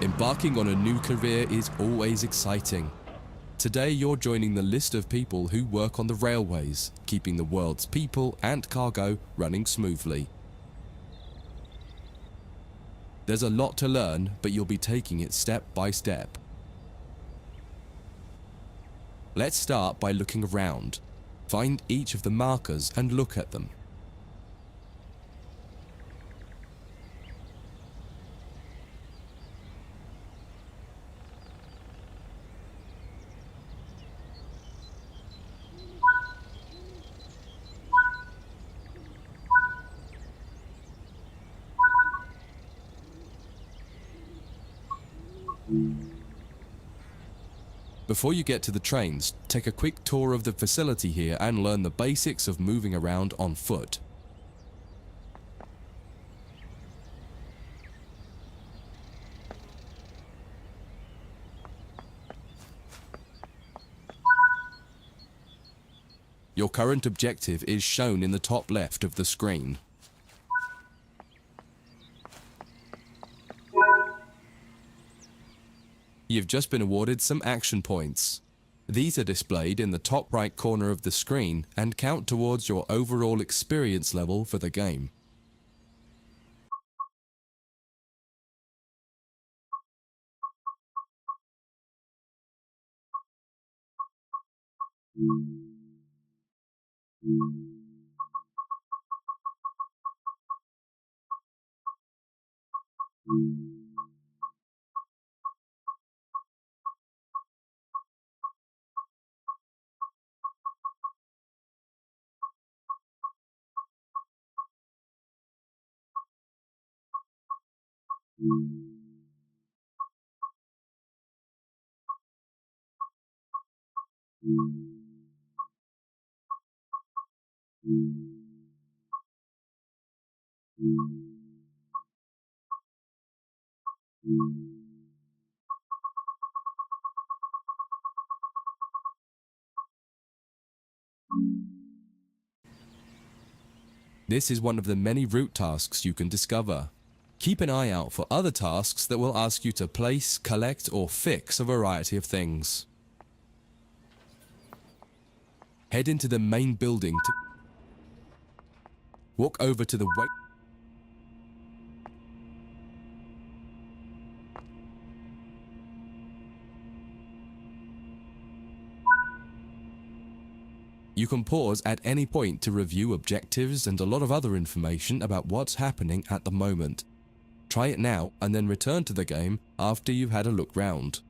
Embarking on a new career is always exciting. Today you're joining the list of people who work on the railways, keeping the world's people and cargo running smoothly. There's a lot to learn, but you'll be taking it step by step. Let's start by looking around. Find each of the markers and look at them. Before you get to the trains, take a quick tour of the facility here and learn the basics of moving around on foot. Your current objective is shown in the top left of the screen. You've just been awarded some action points. These are displayed in the top right corner of the screen and count towards your overall experience level for the game. This is one of the many route tasks you can discover. Keep an eye out for other tasks that will ask you to place, collect, or fix a variety of things. Head into the main building to walk over to the wait. You can pause at any point to review objectives and a lot of other information about what's happening at the moment. Try it now and then return to the game after you've had a look round.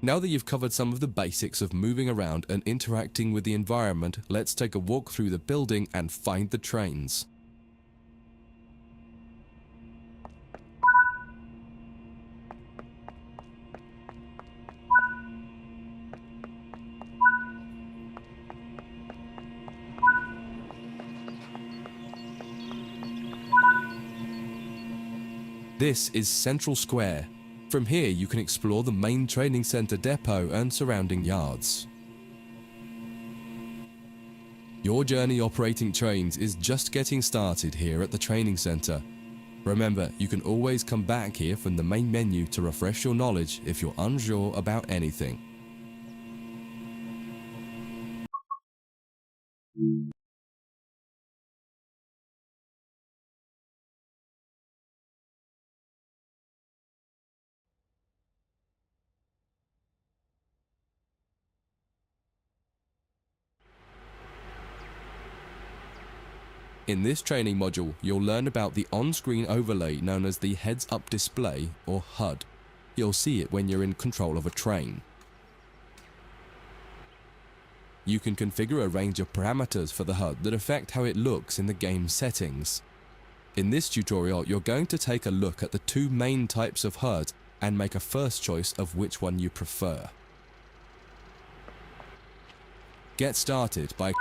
Now that you've covered some of the basics of moving around and interacting with the environment, let's take a walk through the building and find the trains. This is Central Square. From here you can explore the main training center depot and surrounding yards. Your journey operating trains is just getting started here at the training center. Remember, you can always come back here from the main menu to refresh your knowledge if you're unsure about anything. In this training module, you'll learn about the on-screen overlay known as the heads-up display, or HUD. You'll see it when you're in control of a train. You can configure a range of parameters for the HUD that affect how it looks in the game settings. In this tutorial, you're going to take a look at the two main types of HUD and make a first choice of which one you prefer. Get started by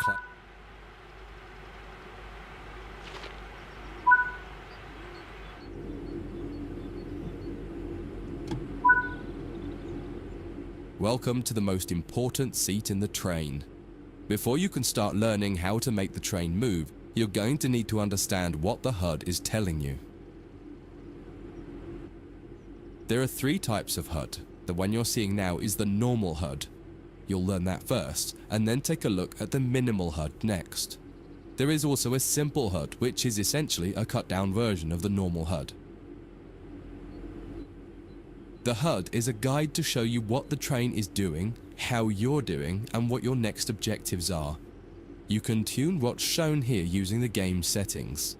Welcome to the most important seat in the train. Before you can start learning how to make the train move, you're going to need to understand what the HUD is telling you. There are three types of HUD. The one you're seeing now is the normal HUD. You'll learn that first, and then take a look at the minimal HUD next. There is also a simple HUD, which is essentially a cut-down version of the normal HUD. The HUD is a guide to show you what the train is doing, how you're doing, and what your next objectives are. You can tune what's shown here using the game settings.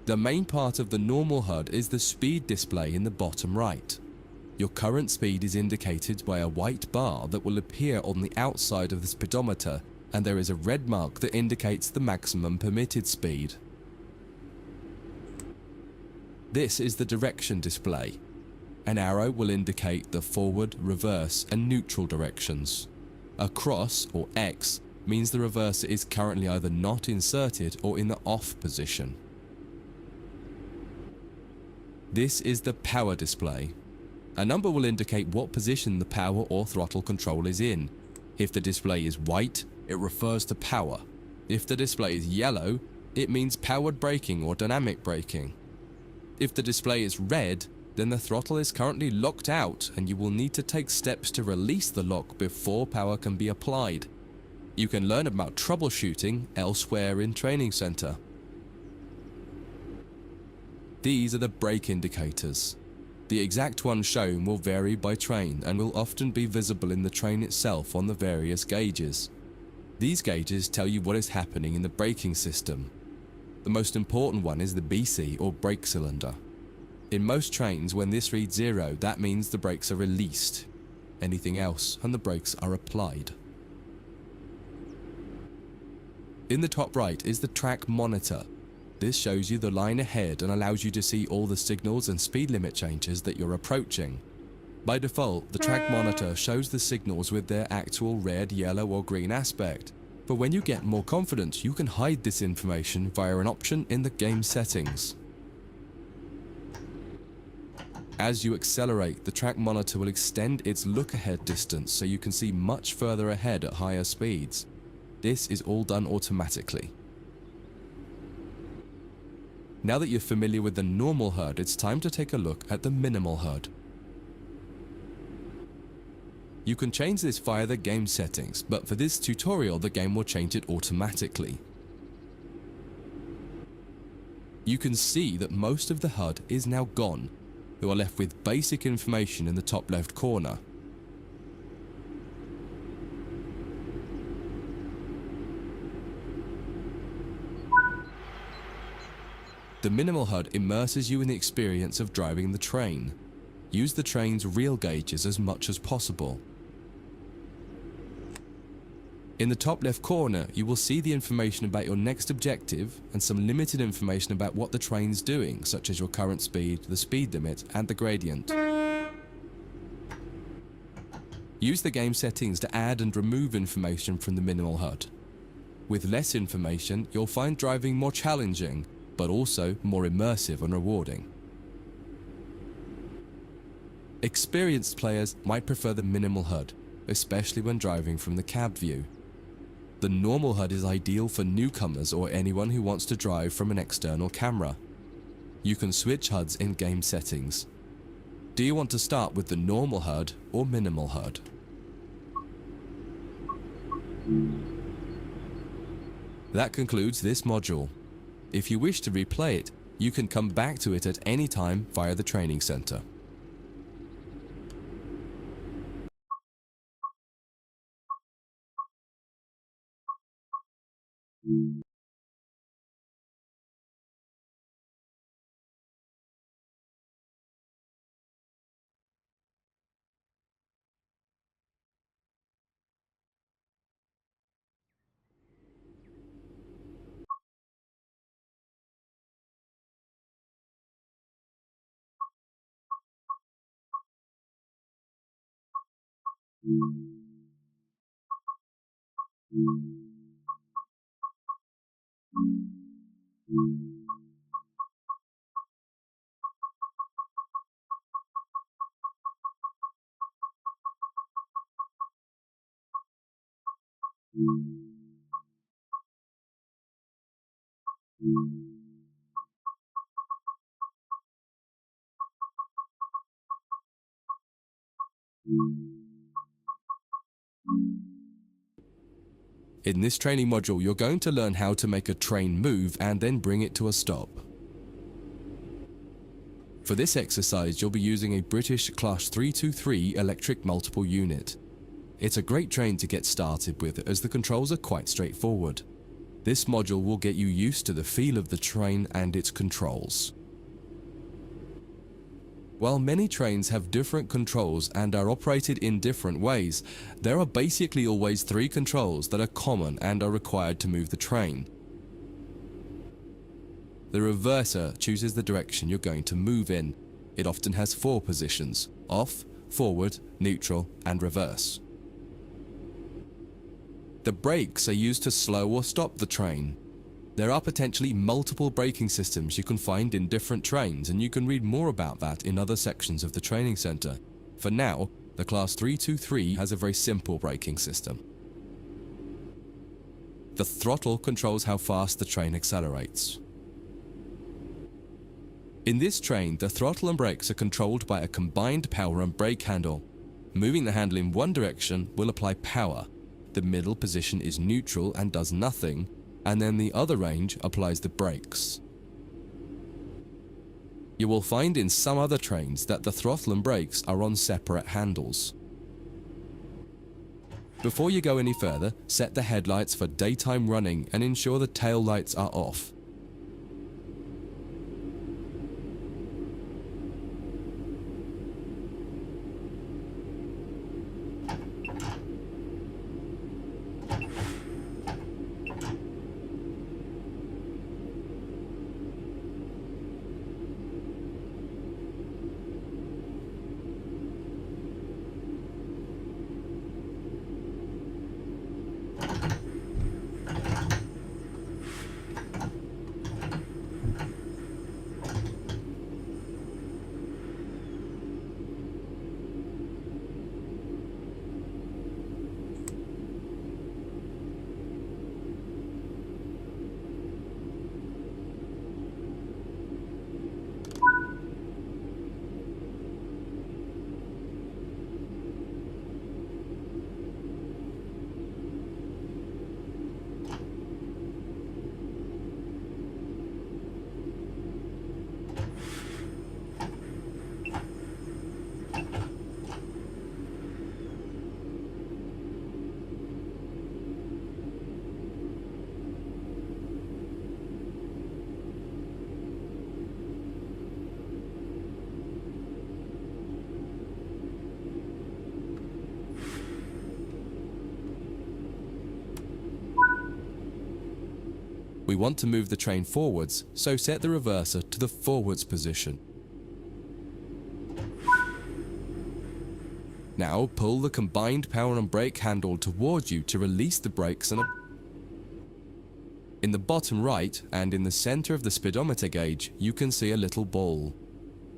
The main part of the normal HUD is the speed display in the bottom right. Your current speed is indicated by a white bar that will appear on the outside of the speedometer, and there is a red mark that indicates the maximum permitted speed. This is the direction display. An arrow will indicate the forward, reverse, and neutral directions. A cross, or X, means the reverser is currently either not inserted or in the off position. This is the power display. A number will indicate what position the power or throttle control is in. If the display is white, it refers to power. If the display is yellow, it means powered braking or dynamic braking. If the display is red, then the throttle is currently locked out and you will need to take steps to release the lock before power can be applied. You can learn about troubleshooting elsewhere in Training Center. These are the brake indicators. The exact one shown will vary by train and will often be visible in the train itself on the various gauges. These gauges tell you what is happening in the braking system. The most important one is the BC, or brake cylinder. In most trains, when this reads 0, that means the brakes are released. Anything else, and the brakes are applied. In the top right is the track monitor. This shows you the line ahead and allows you to see all the signals and speed limit changes that you're approaching. By default, the track monitor shows the signals with their actual red, yellow, or green aspect. But when you get more confident, you can hide this information via an option in the game settings. As you accelerate, the track monitor will extend its look-ahead distance so you can see much further ahead at higher speeds. This is all done automatically. Now that you're familiar with the normal HUD, it's time to take a look at the minimal HUD. You can change this via the game settings, but for this tutorial the game will change it automatically. You can see that most of the HUD is now gone. You are left with basic information in the top left corner. The minimal HUD immerses you in the experience of driving the train. Use the train's real gauges as much as possible. In the top left corner, you will see the information about your next objective and some limited information about what the train's doing, such as your current speed, the speed limit, and the gradient. Use the game settings to add and remove information from the minimal HUD. With less information, you'll find driving more challenging, but also more immersive and rewarding. Experienced players might prefer the minimal HUD, especially when driving from the cab view. The normal HUD is ideal for newcomers or anyone who wants to drive from an external camera. You can switch HUDs in game settings. Do you want to start with the normal HUD or minimal HUD? That concludes this module. If you wish to replay it, you can come back to it at any time via the training center. In this training module, you're going to learn how to make a train move and then bring it to a stop. For this exercise, you'll be using a British Class 323 electric multiple unit. It's a great train to get started with as the controls are quite straightforward. This module will get you used to the feel of the train and its controls. While many trains have different controls and are operated in different ways, there are basically always three controls that are common and are required to move the train. The reverser chooses the direction you're going to move in. It often has 4 positions: off, forward, neutral, and reverse. The brakes are used to slow or stop the train. There are potentially multiple braking systems you can find in different trains, and you can read more about that in other sections of the training center. For now, the Class 323 has a very simple braking system. The throttle controls how fast the train accelerates. In this train, the throttle and brakes are controlled by a combined power and brake handle. Moving the handle in one direction will apply power. The middle position is neutral and does nothing, and then the other range applies the brakes. You will find in some other trains that the throttle and brakes are on separate handles. Before you go any further, set the headlights for daytime running and ensure the tail lights are off. We want to move the train forwards, so set the reverser to the forwards position. Now pull the combined power and brake handle towards you to release the brakes and in the bottom right and in the center of the speedometer gauge you can see a little ball.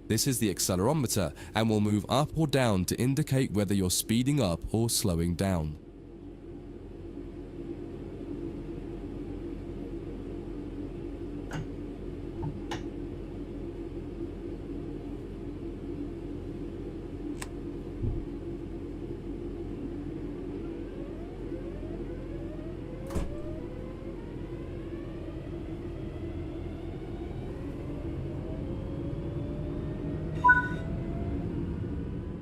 This is the accelerometer and will move up or down to indicate whether you're speeding up or slowing down.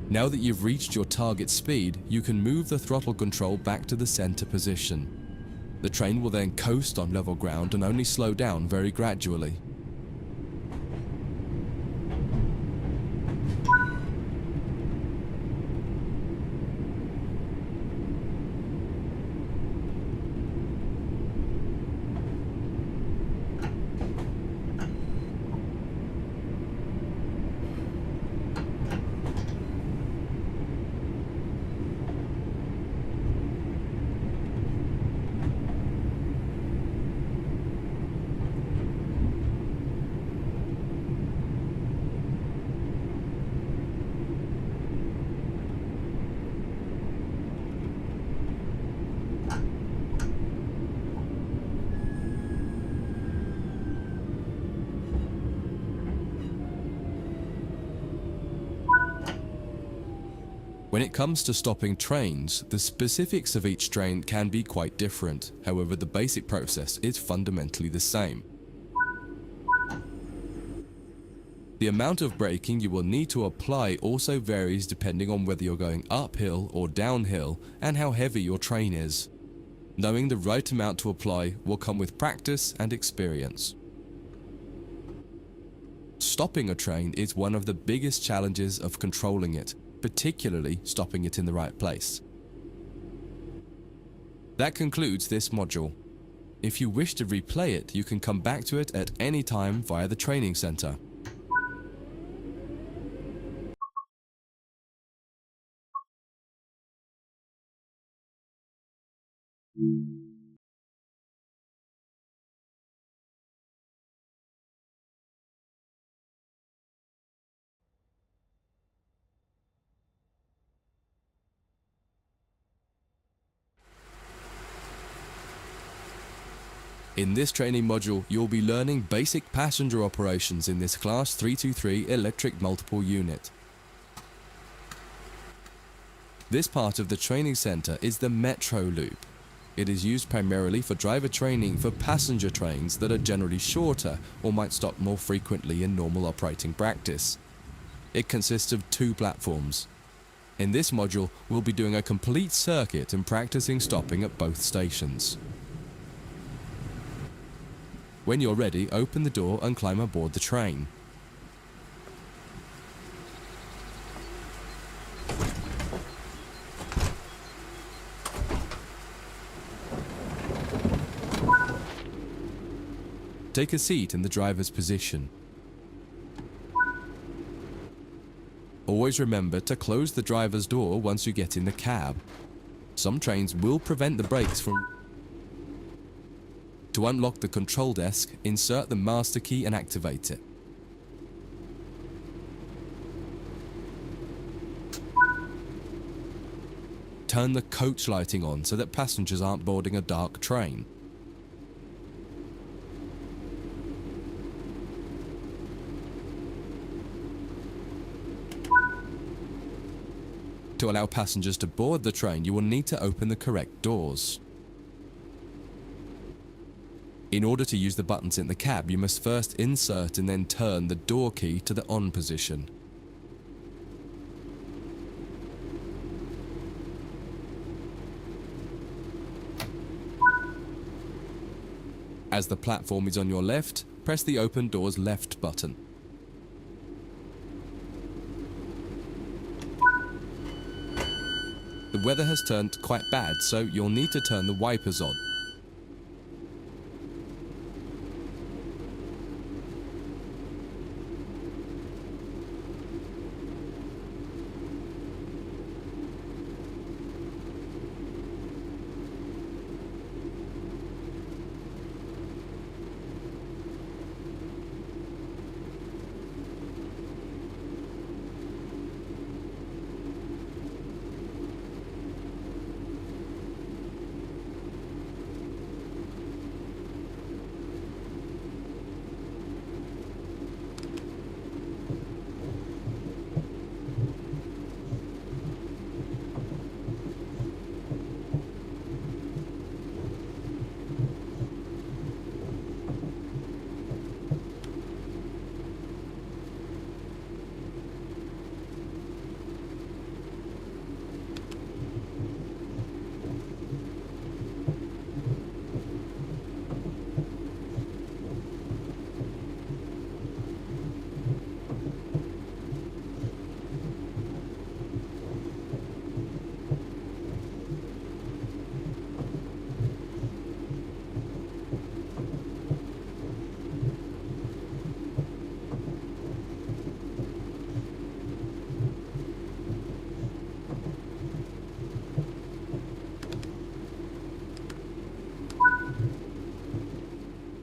Now that you've reached your target speed, you can move the throttle control back to the center position. The train will then coast on level ground and only slow down very gradually. When it comes to stopping trains, the specifics of each train can be quite different. However, the basic process is fundamentally the same. The amount of braking you will need to apply also varies depending on whether you're going uphill or downhill and how heavy your train is. Knowing the right amount to apply will come with practice and experience. Stopping a train is one of the biggest challenges of controlling it, particularly stopping it in the right place. That concludes this module. If you wish to replay it, you can come back to it at any time via the training center. In this training module, you'll be learning basic passenger operations in this Class 323 electric multiple unit. This part of the training center is the metro loop. It is used primarily for driver training for passenger trains that are generally shorter or might stop more frequently in normal operating practice. It consists of 2 platforms. In this module, we'll be doing a complete circuit and practicing stopping at both stations. When you're ready, open the door and climb aboard the train. Take a seat in the driver's position. Always remember to close the driver's door once you get in the cab. Some trains will prevent the brakes from... To unlock the control desk, insert the master key and activate it. Turn the coach lighting on so that passengers aren't boarding a dark train. To allow passengers to board the train, you will need to open the correct doors. In order to use the buttons in the cab, you must first insert and then turn the door key to the on position. As the platform is on your left, press the open doors left button. The weather has turned quite bad, so you'll need to turn the wipers on.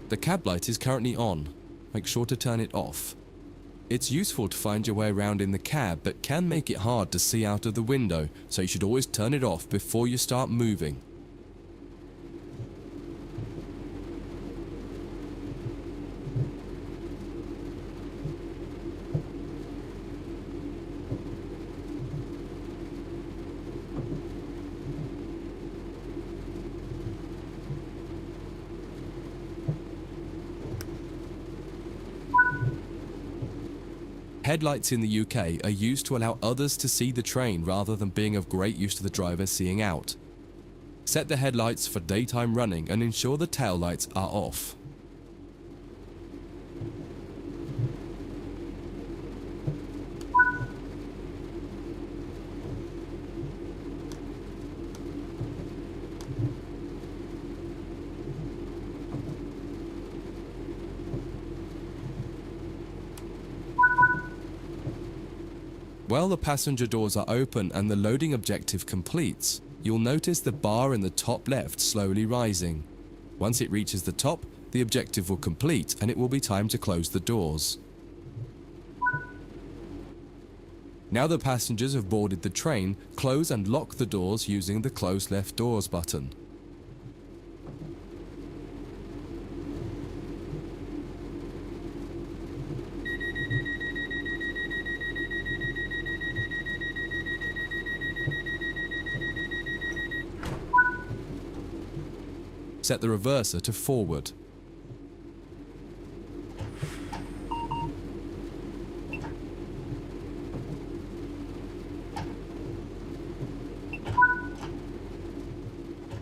The cab light is currently on. Make sure to turn it off. It's useful to find your way around in the cab, but can make it hard to see out of the window, so you should always turn it off before you start moving. Headlights in the UK are used to allow others to see the train rather than being of great use to the driver seeing out. Set the headlights for daytime running and ensure the tail lights are off. While the passenger doors are open and the loading objective completes, you'll notice the bar in the top left slowly rising. Once it reaches the top, the objective will complete and it will be time to close the doors. Now the passengers have boarded the train, close and lock the doors using the close left doors button. Set the reverser to forward.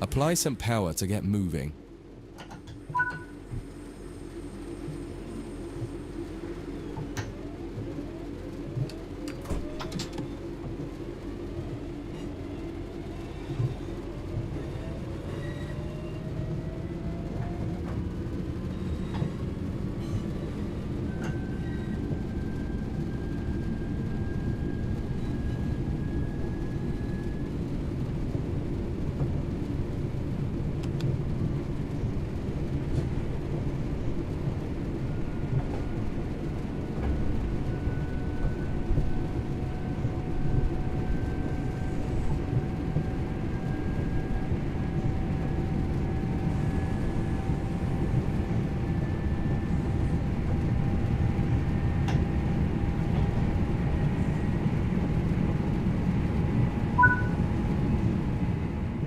Apply some power to get moving.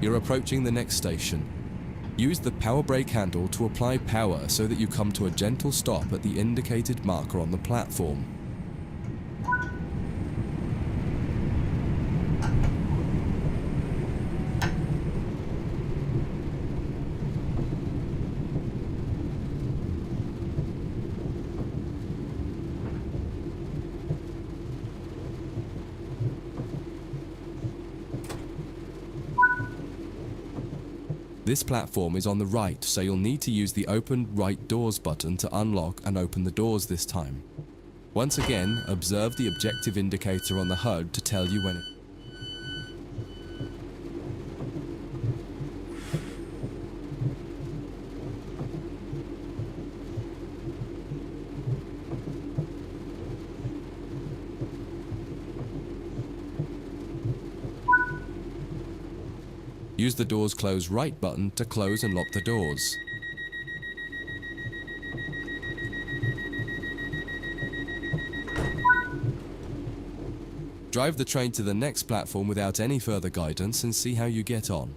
You're approaching the next station. Use the power brake handle to apply power so that you come to a gentle stop at the indicated marker on the platform. This platform is on the right, so you'll need to use the open right doors button to unlock and open the doors this time. Once again, observe the objective indicator on the HUD to tell you when it... Use the doors close right button to close and lock the doors. Drive the train to the next platform without any further guidance and see how you get on.